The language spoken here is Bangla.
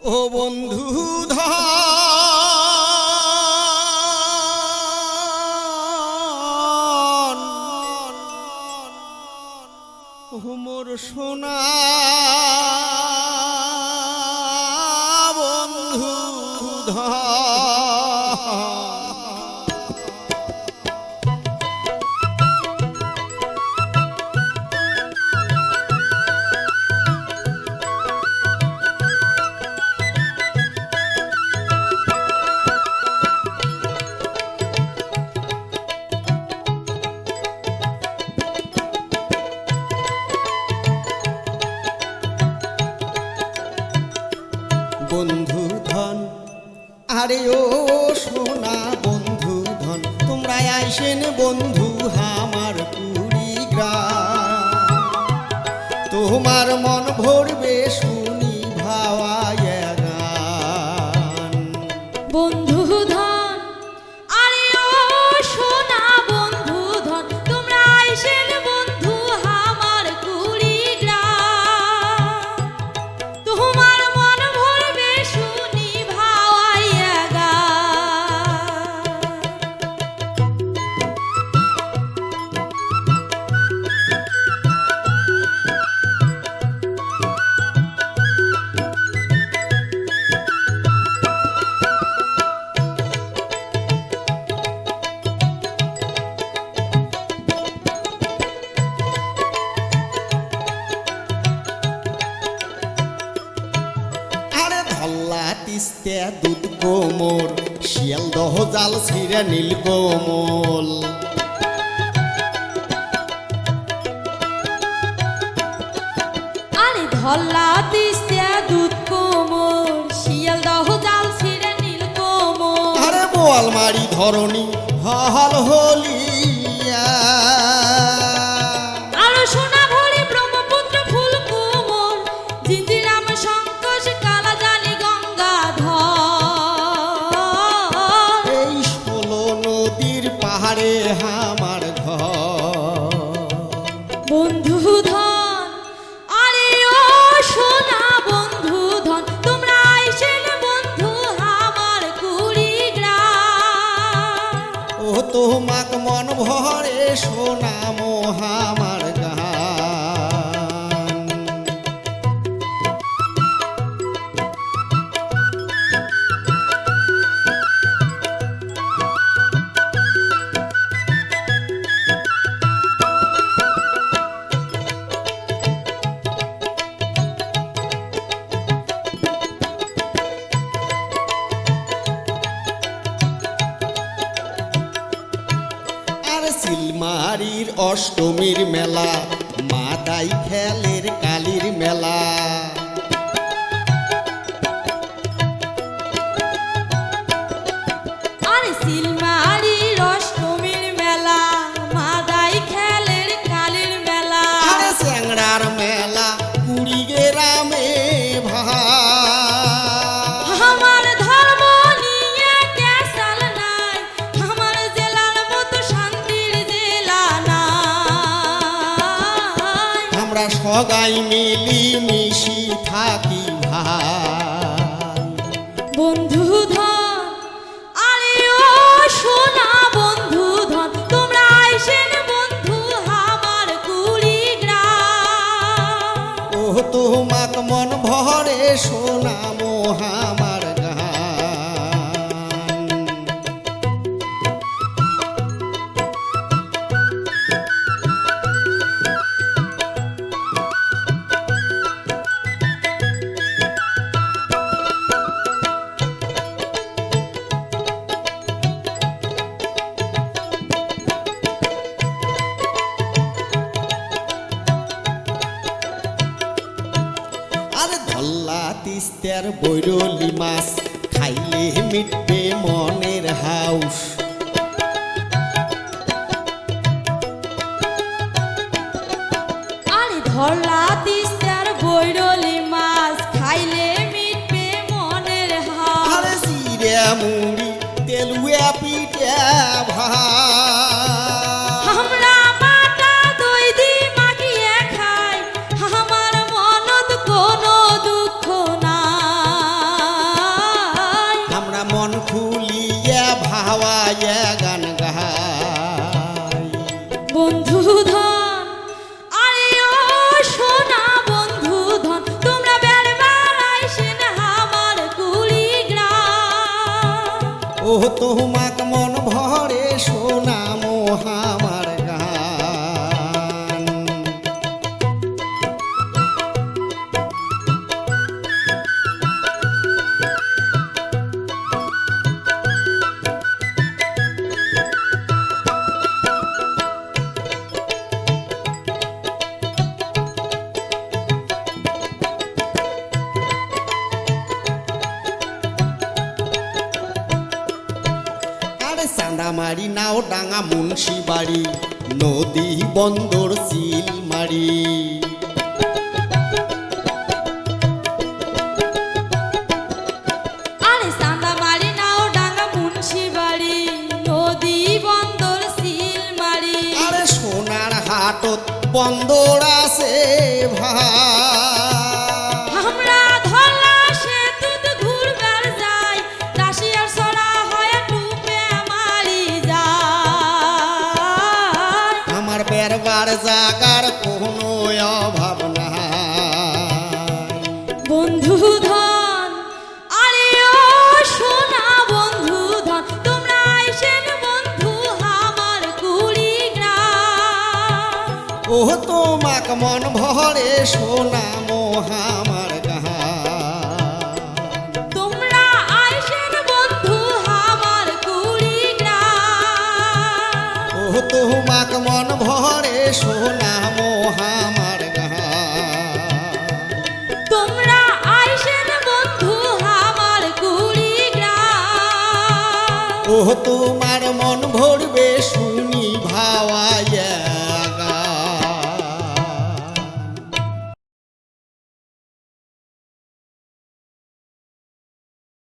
ও বন্ধু ধন ও মোর সোনা বন্ধু ধন বন্ধু ধন আরে ও সোনা বন্ধু ধন তোমরা আইসেন বন্ধু আমার কুড়িগ্রাম তোমার মন ভরবে শুনি ভাওয়ায় গান বন্ধু ধন আরে ও সোনা বন্ধু ধন তোমরা আইসেন বন্ধু আমার কুড়িগ্রাম তোমার মন ভরবে শুনি ভাওয়াইয়া গান ধল্লা তিস্তে দুধ কোমর শিয়ালদহ জাল ছিঁড়ে নীল কোমল আরে ধল্লা তিস্তা দুধ কোমর শিয়ালদহ জাল ছিঁড়ে নীল কোমর আরে বোয়ালমারি ধরণী হল হলিয়া আরো সোনা ভরি ব্রহ্মপুত্র ফুল কোমর জিঞ্জিরাম সংকোচ কালা জালি গঙ্গাধর এই 16 নদীর পাহাড়ে আমার ঘর বন্ধু ধন আরে ও সোনা বন্ধু ধন তোমরা আইসেন বন্ধু আমার কুড়িগ্রাম ও তোমাক মন ভরে সোনা আমার গান আর সিলমারির অষ্টমীর মেলা মাদাই খেলের কালীর মেলা আরে সিলমারির অষ্টমীর মেলা মাদাই খেলের কালীর মেলা আর স্যাংড়ার মেলা কুড়িগ্রামে ভাই আমার ধর্ম নিয়ে ক্যাসাল নাই আমার জেলার মতো শান্তির জেলা নাই আমরা সগাই মিলি মিশি থাকি ভাই বন্ধু ধন আরে ও সোনা বন্ধু ধন তোমরা আইসেন বন্ধু আমার কুড়িগ্রাম ও তোমাক মন ভরে সোনা আমার গান আর ধল্লা তিস্তার বৈরলি মাছ খাইলে মিটবে মনের হাউস আরে ধরলা তিস্তার বৈরলি মাছ খাইলে মিটবে মনের হাওয়া আর জিরে মুড়ি তেলুয়া পিঠা ভাই আমরা মাটা দই দি মাখিয়ে খাই আমার মনত কোনো দুঃখ নাই ও তোমাক মন ভরে শোনামো আমার গান। চাঁদামারি নাও ডাঙা মুন্সি বাড়ি নদী বন্দর চিলমারি আরে চাঁদামারি নাও ডাঙ্গা মুন্সি বাড়ি নদী বন্দর সিলমারি আরে সোনার হাটত বন্দর আছে ভাই আমরা ধলা সেতুত ঘুরবার যাই রাশিয়ার ছড়া হয় টুপে মারি যায় আমার বেরবার জাগার কোনো অভাব নাই বন্ধু ধন আরে ও সোনা বন্ধু ধন তোমরা আইসেন বন্ধু আমার কুড়িগ্রাম ও তোমাক মন ভরে শোনামো আমার গান। তোমরা আইসেন বন্ধু আমার কুড়িগ্রাম ও তোমাক মন ভরে শোনামো আমার গান। তোমরা আইসেন বন্ধু আমার কুড়িগ্রাম ও তোমার মন ভরবে শুনি ভাওয়াইয়া